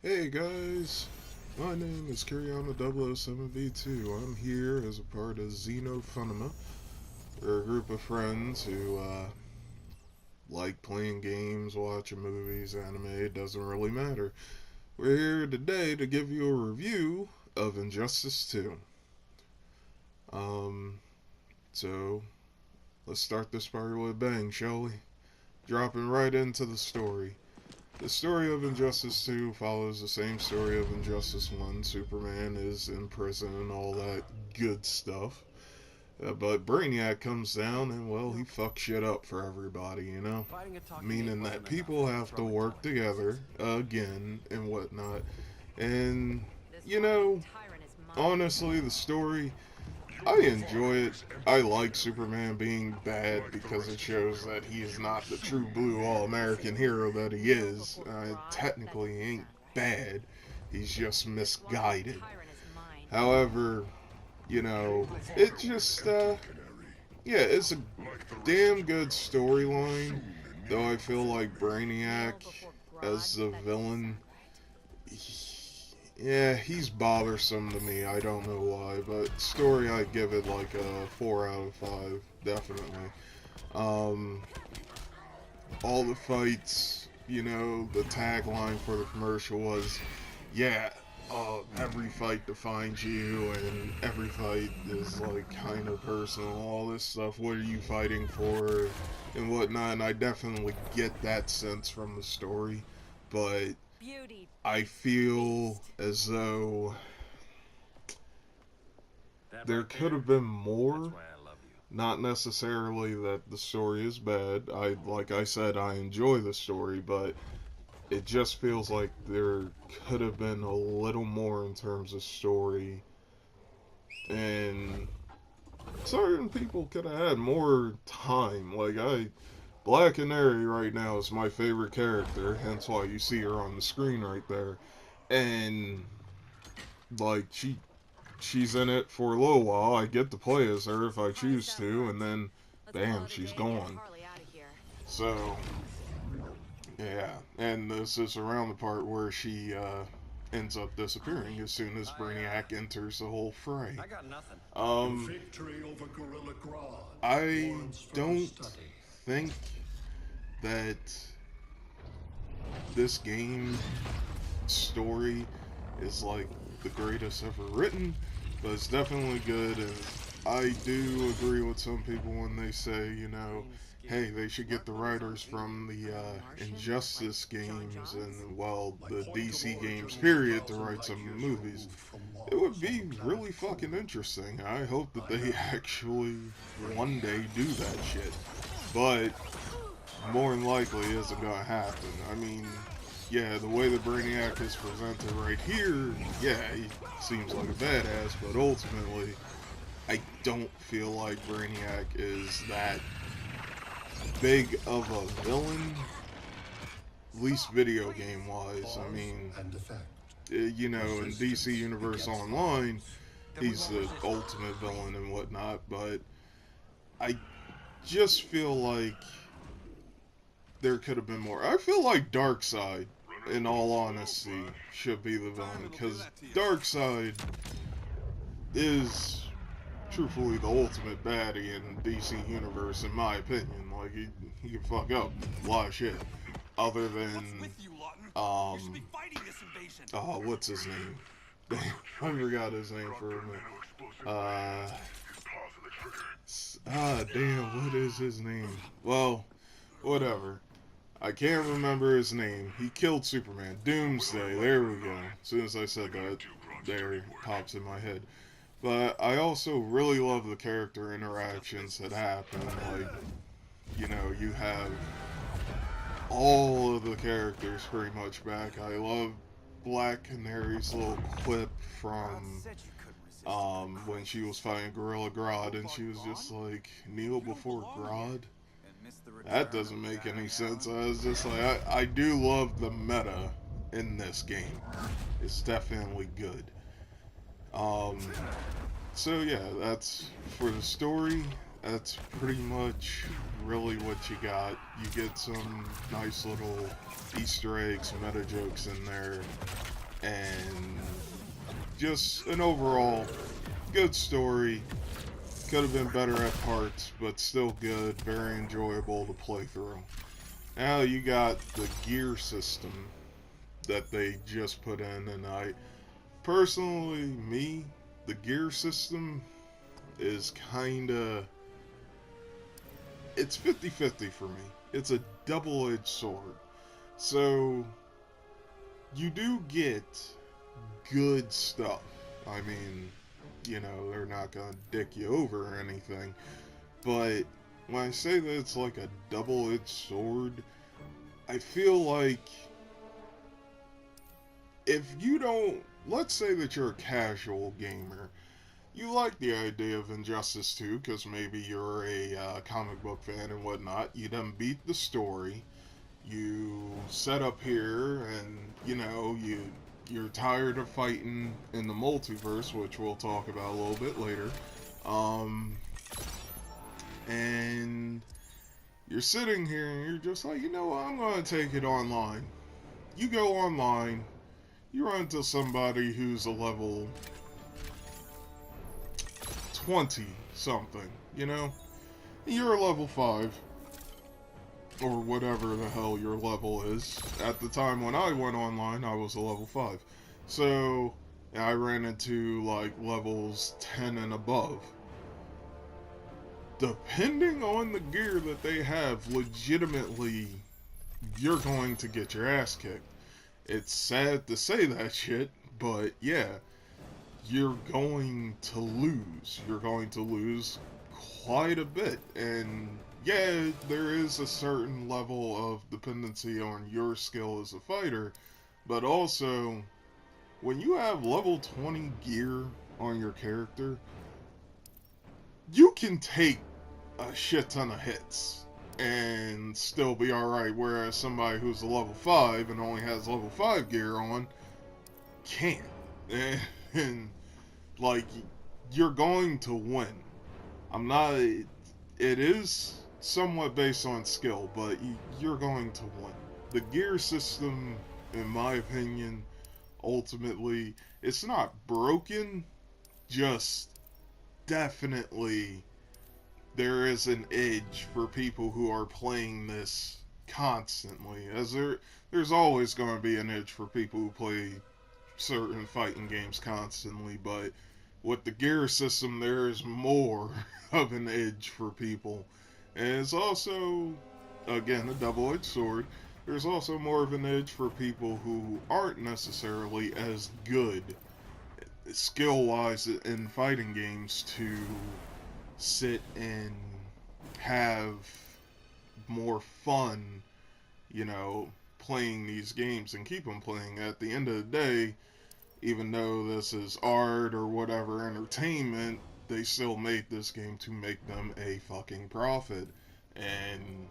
Hey guys, my name is Kyriana007V2. I'm here as a part of XenoFunima. We're a group of friends who like playing games, watching movies, anime, it doesn't really matter. We're here today to give you a review of Injustice 2. Um, so let's start this party with a bang, shall we? Dropping right into the story. The story of Injustice 2 follows the same story of Injustice 1. Superman is in prison and all that good stuff. But Brainiac comes down and, well, he fucks shit up for everybody, you know? Meaning that people have to work together again and whatnot. And, you know, honestly, the story, I enjoy it. I like Superman being bad because it shows that he is not the true blue all American hero that he is. Technically, he ain't bad, he's just misguided. However, it just, yeah, it's a damn good storyline. Though I feel like Brainiac as the villain, yeah, he's bothersome to me. I don't know why, but story I give it like a 4 out of 5, definitely. Um, all the fights, the tagline for the commercial was, yeah, every fight defines you, and every fight is like kind of personal. All this stuff. What are you fighting for, and whatnot? And I definitely get that sense from the story, but I feel as though there could have been more. Not necessarily that the story is bad. Like I said, I enjoy the story, but it just feels like there could have been a little more in terms of story, and certain people could have had more time. Black Canary right now is my favorite character, hence why you see her on the screen right there, and like she's in it for a little while. I get to play as her if I choose to, and then bam, she's gone. So yeah, and this is around the part where she ends up disappearing as soon as Brainiac enters the whole fray. Um, I don't think that this game story is like the greatest ever written, but it's definitely good, and I do agree with some people when they say, hey, they should get the writers from the Injustice games and, well, the DC games, period, to write some movies. It would be really fucking interesting. I hope that they actually one day do that shit. But more than likely isn't gonna happen. I mean, yeah, the way the Brainiac is presented right here, yeah, he seems like a badass, but ultimately, I don't feel like Brainiac is that big of a villain, at least video game wise. I mean, in DC Universe Online, he's the ultimate villain and whatnot, but I just feel like there could have been more. I feel like Darkseid, in all honesty, should be the villain, because Darkseid is truthfully the ultimate baddie in DC Universe, in my opinion. Like, he can fuck up a lot of shit. Other than, what's his name? I forgot his name for a minute. Uh, damn, what is his name? Well, whatever. I can't remember his name. He killed Superman. Doomsday. There we go. As soon as I said that, there it pops in my head. But I also really love the character interactions that happen. Like, you have all of the characters pretty much back. I love Black Canary's little clip from when she was fighting Gorilla Grodd, and she was just like, kneel before Grodd? That doesn't make any sense. I was just like, I do love the meta in this game. It's definitely good. Um, so yeah, that's for the story. that's pretty much really what you got. You get some nice little Easter eggs, meta jokes in there, and just an overall good story. Could have been better at parts, but still good, very enjoyable to play through. Now you got the gear system that they just put in, and the gear system is kinda, it's 50-50 for me. It's a double-edged sword. So, you do get good stuff. I mean, they're not gonna dick you over or anything. But when I say that it's like a double-edged sword, I feel like if you don't, let's say that you're a casual gamer, you like the idea of Injustice 2 because maybe you're a comic book fan and whatnot. You done beat the story. You set up here, and you're tired of fighting in the multiverse, which we'll talk about a little bit later. And you're sitting here and you're just like, you know what, I'm gonna take it online. You go online, you run into somebody who's a level 20 something, You're a level 5, or whatever the hell your level is. At the time when I went online, I was a level 5. So, I ran into, like, levels 10 and above. Depending on the gear that they have, legitimately, you're going to get your ass kicked. It's sad to say that shit, but yeah, you're going to lose. You're going to lose quite a bit. And yeah, there is a certain level of dependency on your skill as a fighter, but also, when you have level 20 gear on your character, you can take a shit ton of hits and still be alright, whereas somebody who's a level 5 and only has level 5 gear on can't. And like, you're going to win. It is somewhat based on skill, but you're going to win. The gear system, in my opinion, ultimately, it's not broken, just definitely there is an edge for people who are playing this constantly, as there's always going to be an edge for people who play certain fighting games constantly, but with the gear system there is more of an edge for people. And it's also, again, a double-edged sword. There's also more of an edge for people who aren't necessarily as good skill-wise in fighting games to sit and have more fun, playing these games and keep them playing. At the end of the day, even though this is art or whatever, entertainment, they still made this game to make them a fucking profit. And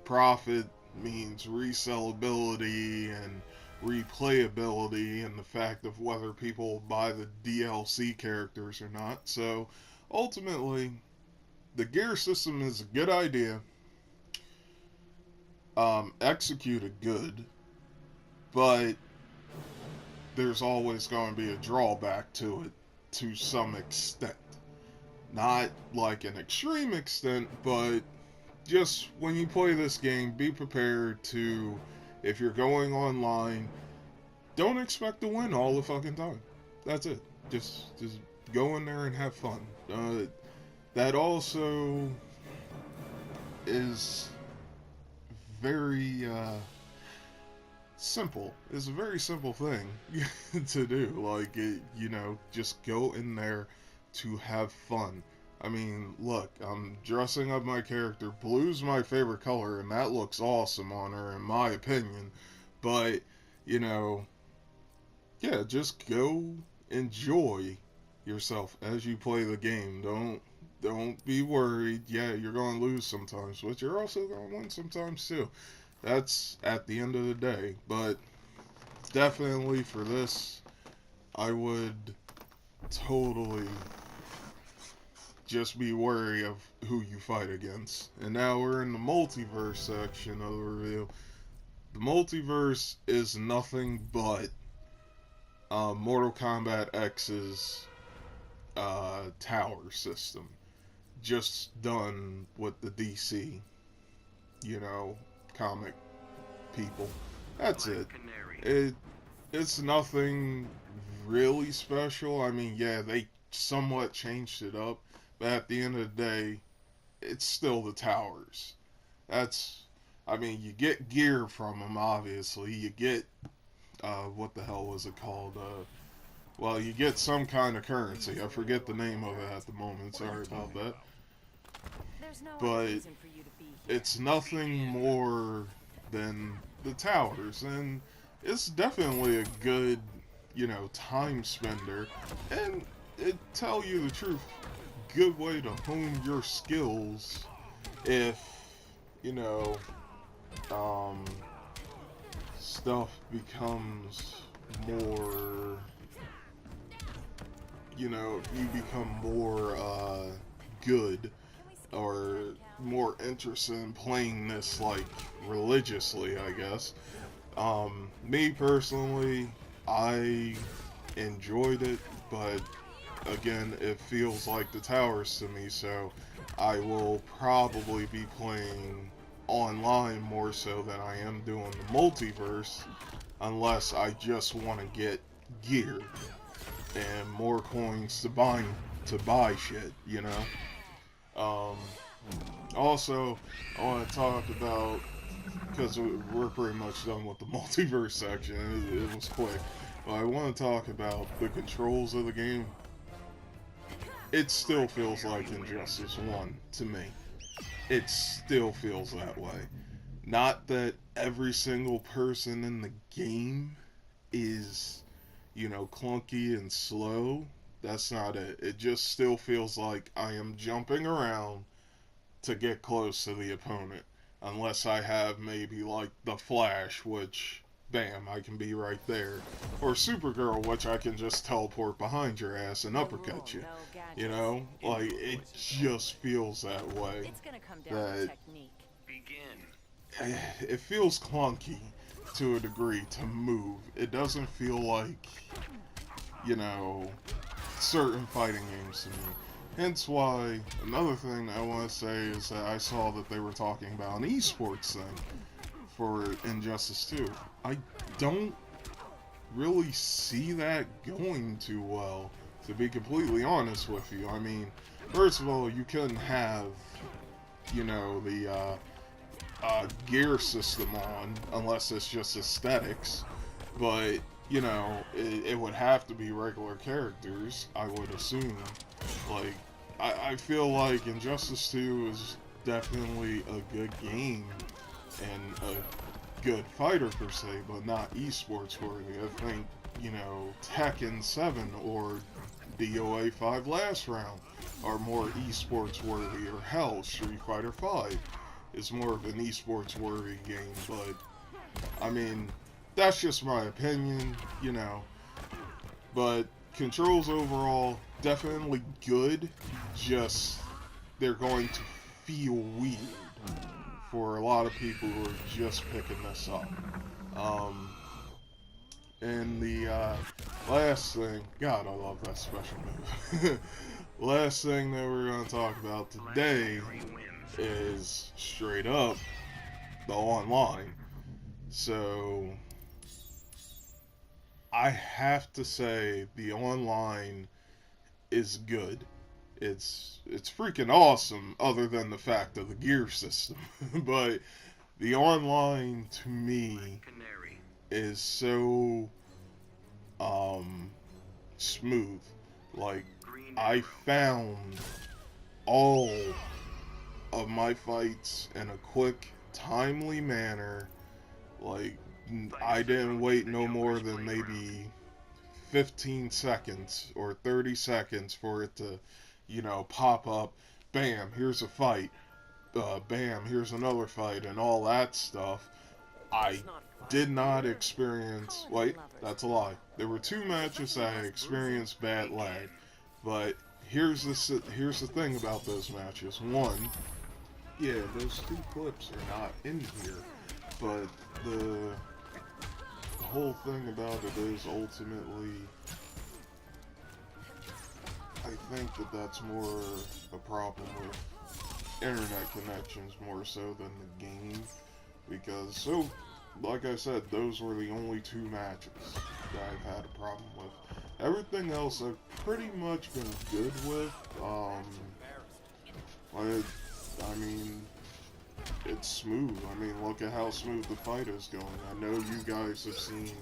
profit means resellability and replayability and the fact of whether people buy the DLC characters or not. So, ultimately, the gear system is a good idea. Executed good, but there's always going to be a drawback to it to some extent. Not like an extreme extent, but just when you play this game, be prepared to, if you're going online, don't expect to win all the fucking time. That's it. Just go in there and have fun. That also is very simple. It's a very simple thing to do. Like, just go in there to have fun. I mean, look, I'm dressing up my character. Blue's my favorite color, and that looks awesome on her, in my opinion. But, yeah, just go enjoy yourself as you play the game. Don't be worried. Yeah, you're going to lose sometimes, but you're also going to win sometimes too. That's at the end of the day. But definitely for this, I would totally just be wary of who you fight against. And now we're in the multiverse section of the review. The multiverse is nothing but Mortal Kombat X's tower system, just done with the DC, comic people. That's it. It's nothing really special. I mean, yeah, they somewhat changed it up, but at the end of the day, it's still the towers. I mean, you get gear from them, obviously. You get, what the hell was it called? Well, you get some kind of currency. I forget the name of it at the moment. Sorry about that. But it's nothing more than the towers, and it's definitely a good, time spender. And it tell you the truth, good way to hone your skills if, stuff becomes more, you become more good or more interested in playing this like religiously, I guess. Me personally, I enjoyed it, but again, it feels like the towers to me, so I will probably be playing online more so than I am doing the multiverse, unless I just want to get gear and more coins to buy shit, Also, I want to talk about, because we're pretty much done with the multiverse section, it was quick, but I want to talk about the controls of the game. It still feels like Injustice 1 to me. It still feels that way. Not that every single person in the game is, clunky and slow. That's not it. It just still feels like I am jumping around to get close to the opponent. Unless I have maybe like the Flash, which, bam, I can be right there. Or Supergirl, which I can just teleport behind your ass and uppercut you. Like, it just feels that way. That it feels clunky to a degree to move. It doesn't feel like, certain fighting games to me. Hence why, another thing I want to say is that I saw that they were talking about an esports thing for Injustice 2. I don't really see that going too well, to be completely honest with you. I mean, first of all, you couldn't have, the gear system on, unless it's just aesthetics, but, it would have to be regular characters, I would assume. Like, I feel like Injustice 2 is definitely a good game and a good fighter per se, but not esports worthy. I think, Tekken 7 or DOA 5 Last Round are more esports worthy, or hell, Street Fighter 5 is more of an esports worthy game, but I mean, that's just my opinion, but controls overall, definitely good, just they're going to feel weird for a lot of people who are just picking this up. And the last thing, God, I love that special move. Last thing that we're going to talk about today is straight up the online. So I have to say the online is good. It's freaking awesome, other than the fact of the gear system. But the online to me is so smooth. Like, I found all of my fights in a quick, timely manner. Like, I didn't wait no more than maybe 15 seconds or 30 seconds for it to, pop up. Bam, here's a fight. Bam, here's another fight, and all that stuff. I did not experience. Wait, that's a lie. There were 2 matches that I experienced bad lag. But here's the thing about those matches. One, yeah, those two clips are not in here, but the whole thing about it is ultimately, I think that that's more a problem with internet connections more so than the game, because like I said, those were the only two matches that I've had a problem with. Everything else I've pretty much been good with. I mean, it's smooth. I mean, look at how smooth the fight is going. I know you guys have seen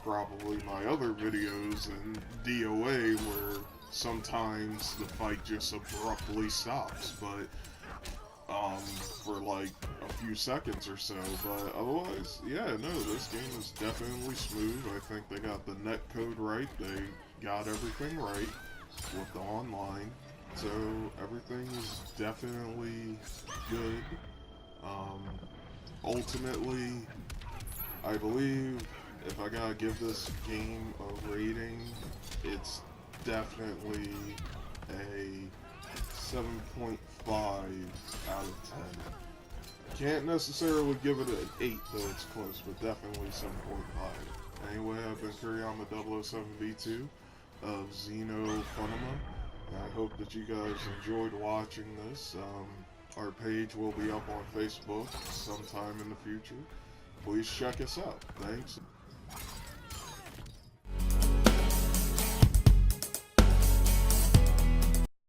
probably my other videos in DOA where sometimes the fight just abruptly stops, but for like a few seconds or so. But otherwise, yeah, no, this game is definitely smooth. I think they got the net code right. They got everything right with the online. So everything is definitely good. Ultimately, I believe if I gotta give this game a rating, it's definitely a 7.5 out of 10. Can't necessarily give it an 8, though it's close, but definitely 7.5. Anyway, I've been Kuryama 007B2 of XenoFunima, and I hope that you guys enjoyed watching this. Our page will be up on Facebook sometime in the future. Please check us out. Thanks.